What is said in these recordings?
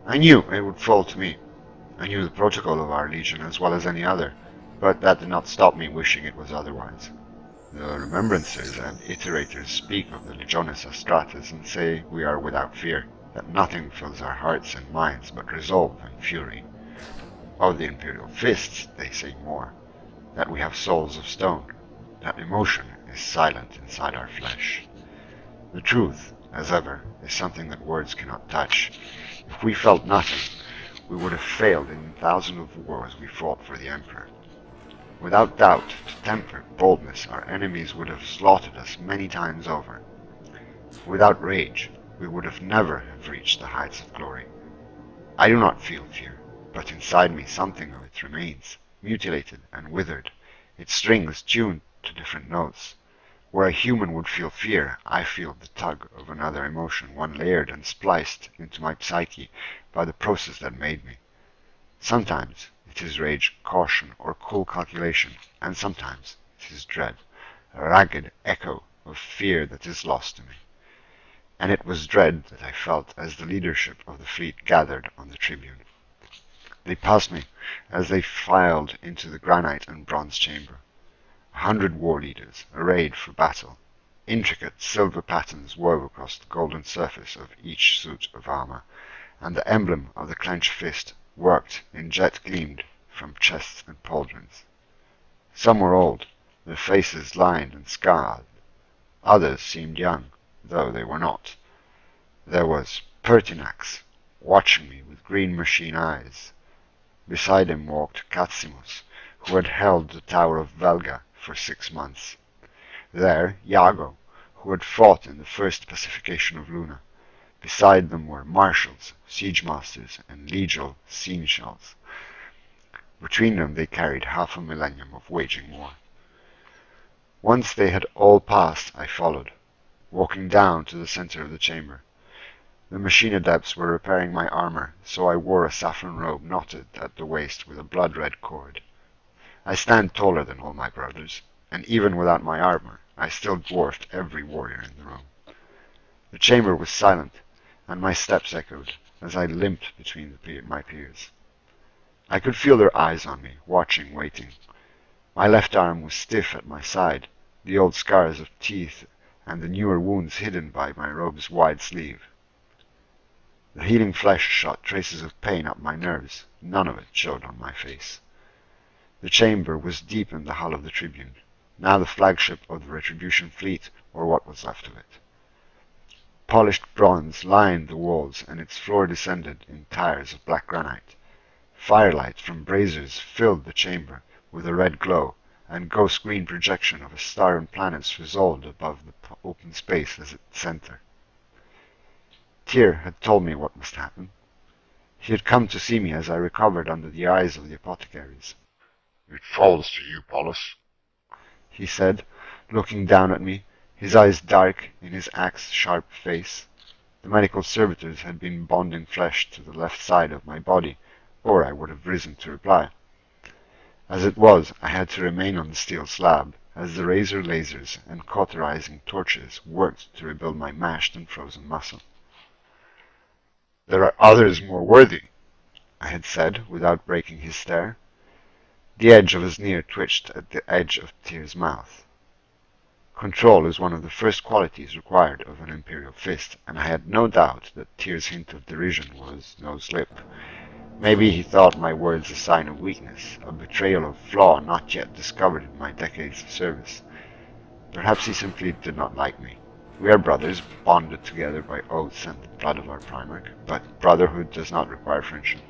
I knew it would fall to me. I knew the protocol of our legion as well as any other, but that did not stop me wishing it was otherwise. The remembrancers and iterators speak of the Legiones Astrates and say we are without fear, that nothing fills our hearts and minds but resolve and fury. Of the Imperial Fists they say more, that we have souls of stone, that emotion is silent inside our flesh. The truth, as ever, is something that words cannot touch. If we felt nothing, we would have failed in thousands of wars we fought for the Emperor. Without doubt, to temper boldness, our enemies would have slaughtered us many times over. Without rage, we would have never have reached the heights of glory. I do not feel fear, but inside me something of it remains, mutilated and withered, its strings tuned to different notes. Where a human would feel fear, I feel the tug of another emotion, one layered and spliced into my psyche by the process that made me. Sometimes it is rage, caution, or cool calculation, and sometimes it is dread, a ragged echo of fear that is lost to me. And it was dread that I felt as the leadership of the fleet gathered on the tribune. They passed me as they filed into the granite and bronze chamber. 100 war leaders, arrayed for battle. Intricate silver patterns wove across the golden surface of each suit of armor, and the emblem of the clenched fist worked in jet gleamed from chests and pauldrons. Some were old, their faces lined and scarred. Others seemed young, though they were not. There was Pertinax, watching me with green machine eyes. Beside him walked Catsimus, who had held the Tower of Velga for 6 months. There, Iago, who had fought in the first pacification of Luna. Beside them were marshals, siege masters, and legial seneschals. Between them they carried half a millennium of waging war. Once they had all passed, I followed, walking down to the center of the chamber. The machine adepts were repairing my armor, so I wore a saffron robe knotted at the waist with a blood-red cord. I stand taller than all my brothers, and even without my armor, I still dwarfed every warrior in the room. The chamber was silent, and my steps echoed as I limped between my peers. I could feel their eyes on me, watching, waiting. My left arm was stiff at my side, the old scars of teeth and the newer wounds hidden by my robe's wide sleeve. The healing flesh shot traces of pain up my nerves, none of it showed on my face. The chamber was deep in the hull of the Tribune, now the flagship of the Retribution fleet, or what was left of it. Polished bronze lined the walls, and its floor descended in tiers of black granite. Firelight from braziers filled the chamber with a red glow, and ghost green projection of a star and planets resolved above the open space as its center. Tyr had told me what must happen. He had come to see me as I recovered under the eyes of the apothecaries. "It falls to you, Paulus," he said, looking down at me, his eyes dark in his axe-sharp face. The medical servitors had been bonding flesh to the left side of my body, or I would have risen to reply. As it was, I had to remain on the steel slab, as the razor lasers and cauterizing torches worked to rebuild my mashed and frozen muscle. "There are others more worthy," I had said, without breaking his stare. The edge of his sneer twitched at the edge of Tyr's mouth. Control is one of the first qualities required of an Imperial fist, and I had no doubt that Tyr's hint of derision was no slip. Maybe he thought my words a sign of weakness, a betrayal of flaw not yet discovered in my decades of service. Perhaps he simply did not like me. We are brothers, bonded together by oaths and the blood of our Primarch, but brotherhood does not require friendship.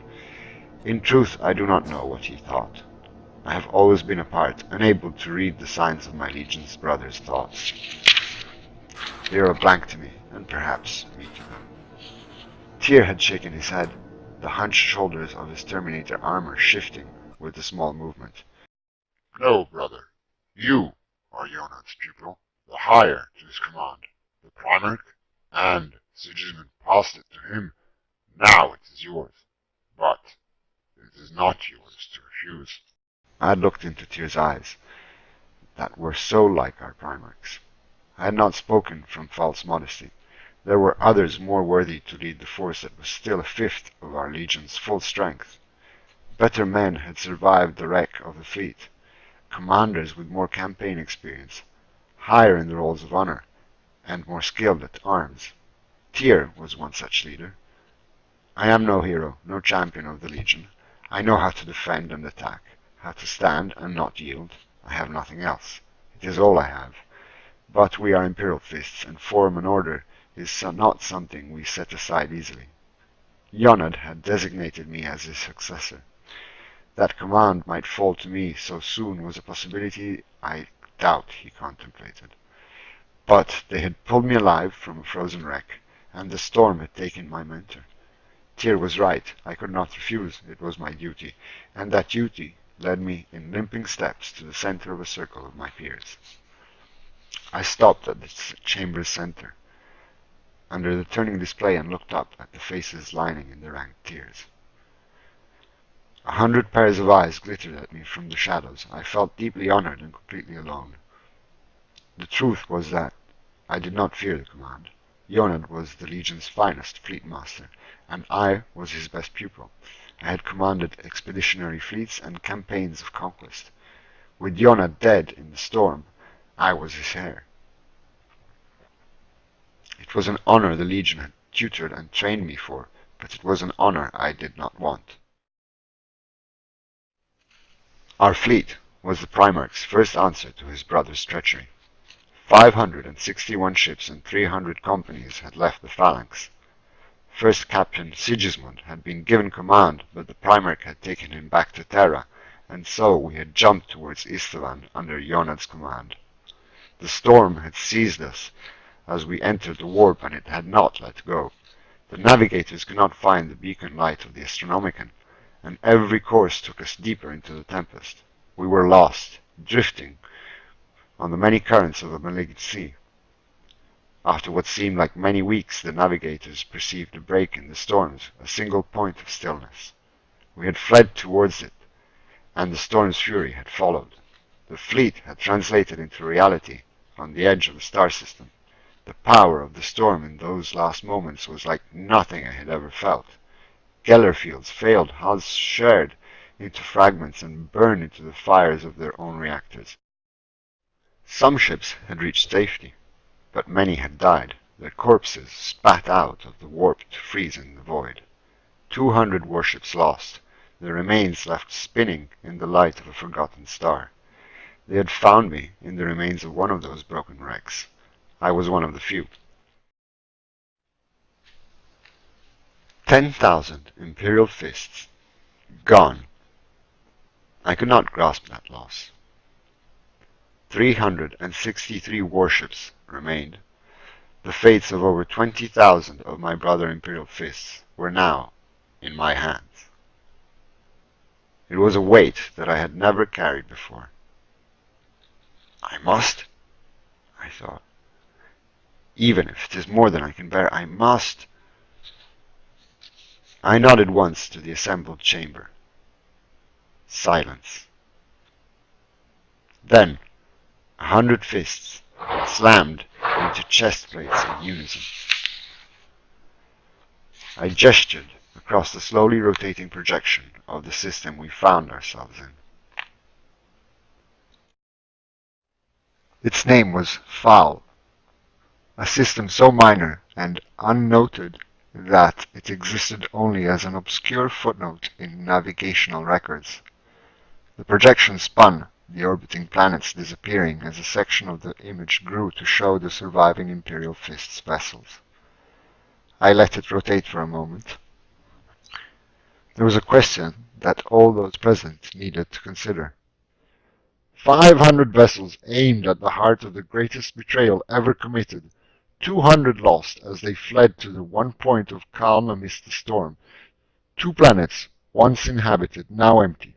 In truth, I do not know what he thought. I have always been apart, unable to read the signs of my Legion's brothers' thoughts. They are a blank to me, and perhaps me to them. Tyr had shaken his head, the hunched shoulders of his Terminator armor shifting with a small movement. "No, brother. You are Yonat's pupil, the higher to his command, the Primarch, and Sigismund passed it to him. Now it is yours, but it is not yours to refuse." I had looked into Tyr's eyes, that were so like our Primarch's. I had not spoken from false modesty. There were others more worthy to lead the force that was still a fifth of our legion's full strength. Better men had survived the wreck of the fleet, commanders with more campaign experience, higher in the rolls of honor, and more skilled at arms. Tyr was one such leader. I am no hero, no champion of the Legion. I know how to defend and attack, how to stand and not yield. I have nothing else. It is all I have. But we are Imperial Fists, and form and order is not something we set aside easily. Yonad had designated me as his successor. That command might fall to me so soon was a possibility I doubt he contemplated. But they had pulled me alive from a frozen wreck, and the storm had taken my mentor. Tyr was right. I could not refuse. It was my duty, and that duty led me in limping steps to the center of a circle of my peers. I stopped at the chamber's center, under the turning display, and looked up at the faces lining in the ranked tiers. 100 pairs of eyes glittered at me from the shadows. I felt deeply honored and completely alone. The truth was that I did not fear the command. Yonad was the Legion's finest fleet master, and I was his best pupil. I had commanded expeditionary fleets and campaigns of conquest. With Yonad dead in the storm, I was his heir. It was an honor the Legion had tutored and trained me for, but it was an honor I did not want. Our fleet was the Primarch's first answer to his brother's treachery. 561 ships and 300 companies had left the phalanx. First Captain Sigismund had been given command, but the Primarch had taken him back to Terra, and so we had jumped towards Istvan under Yonad's command. The storm had seized us as we entered the warp, and it had not let go. The navigators could not find the beacon light of the Astronomicon, and every course took us deeper into the tempest. We were lost, drifting on the many currents of a malignant sea. After what seemed like many weeks, the navigators perceived a break in the storms, a single point of stillness. We had fled towards it, and the storm's fury had followed. The fleet had translated into reality on the edge of the star system. The power of the storm in those last moments was like nothing I had ever felt. Geller fields failed, hulls shared into fragments and burned into the fires of their own reactors. Some ships had reached safety, but many had died, their corpses spat out of the warp to freeze in the void. 200 warships lost, their remains left spinning in the light of a forgotten star. They had found me in the remains of one of those broken wrecks. I was one of the few. 10,000 Imperial Fists gone. I could not grasp that loss. 363 warships remained. The fates of over 20,000 of my brother Imperial Fists were now in my hands. It was a weight that I had never carried before. I must, I thought. Even if it is more than I can bear, I must. I nodded once to the assembled chamber. Silence. Then 100 fists slammed into chest plates in unison. I gestured across the slowly rotating projection of the system we found ourselves in. Its name was Foul, a system so minor and unnoted that it existed only as an obscure footnote in navigational records. The projection spun, the orbiting planets disappearing as a section of the image grew to show the surviving Imperial Fist's vessels. I let it rotate for a moment. There was a question that all those present needed to consider. 500 vessels aimed at the heart of the greatest betrayal ever committed. 200 lost as they fled to the one point of calm amidst the storm. 2 planets, once inhabited, now empty.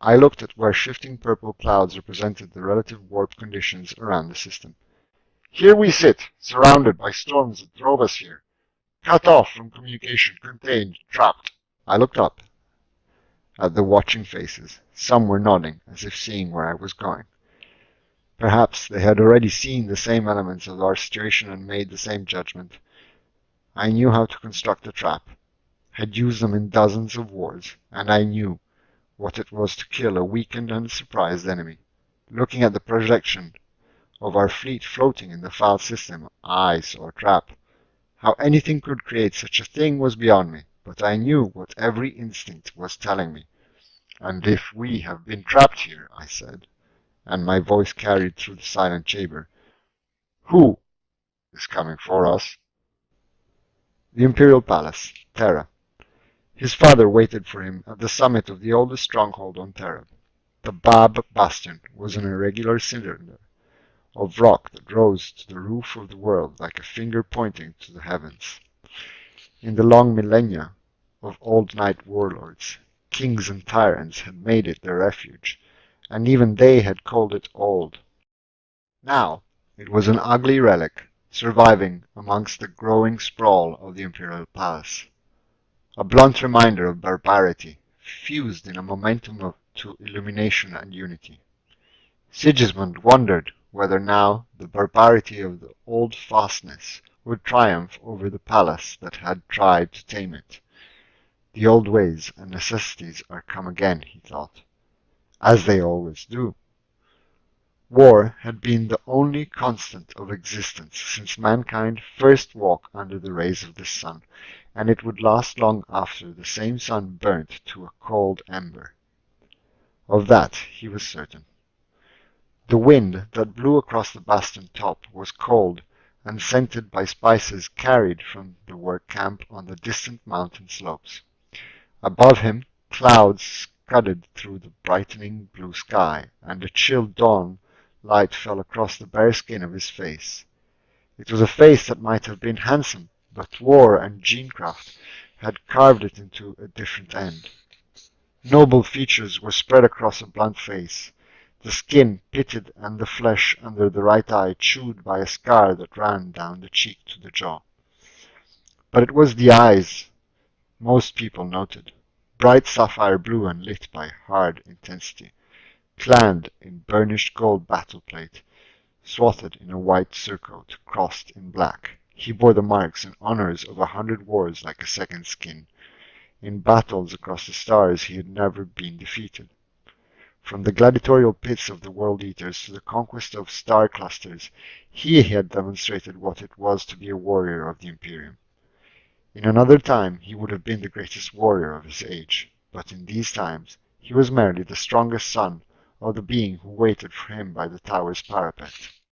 I looked at where shifting purple clouds represented the relative warp conditions around the system. Here we sit, surrounded by storms that drove us here. Cut off from communication, contained, trapped. I looked up at the watching faces. Some were nodding, as if seeing where I was going. Perhaps they had already seen the same elements of our situation and made the same judgment. I knew how to construct a trap, had used them in dozens of wars, and I knew what it was to kill a weakened and surprised enemy. Looking at the projection of our fleet floating in the foul system, I saw a trap. How anything could create such a thing was beyond me, but I knew what every instinct was telling me. And if we have been trapped here, I said, and my voice carried through the silent chamber, who is coming for us? The Imperial Palace, Terra. His father waited for him at the summit of the oldest stronghold on Terra. The Bab Bastion was an irregular cylinder of rock that rose to the roof of the world like a finger pointing to the heavens. In the long millennia of old night warlords, kings and tyrants had made it their refuge, and even they had called it old. Now it was an ugly relic, surviving amongst the growing sprawl of the Imperial Palace. A blunt reminder of barbarity, fused in a momentum to illumination and unity. Sigismund wondered whether now the barbarity of the old fastness would triumph over the palace that had tried to tame it. The old ways and necessities are come again, he thought, as they always do. War had been the only constant of existence since mankind first walked under the rays of the sun, and it would last long after the same sun burnt to a cold ember. Of that he was certain. The wind that blew across the bastion top was cold and scented by spices carried from the work camp on the distant mountain slopes. Above him, clouds scudded through the brightening blue sky, and a chill dawn light fell across the bare skin of his face. It was a face that might have been handsome, but war and genecraft had carved it into a different end. Noble features were spread across a blunt face, the skin pitted and the flesh under the right eye chewed by a scar that ran down the cheek to the jaw. But it was the eyes most people noted, bright sapphire blue and lit by hard intensity, clad in burnished gold battle plate, swathed in a white surcoat crossed in black. He bore the marks and honors of 100 wars like a second skin. In battles across the stars he had never been defeated. From the gladiatorial pits of the World Eaters to the conquest of star clusters, he had demonstrated what it was to be a warrior of the Imperium. In another time he would have been the greatest warrior of his age, but in these times he was merely the strongest son of the being who waited for him by the tower's parapet.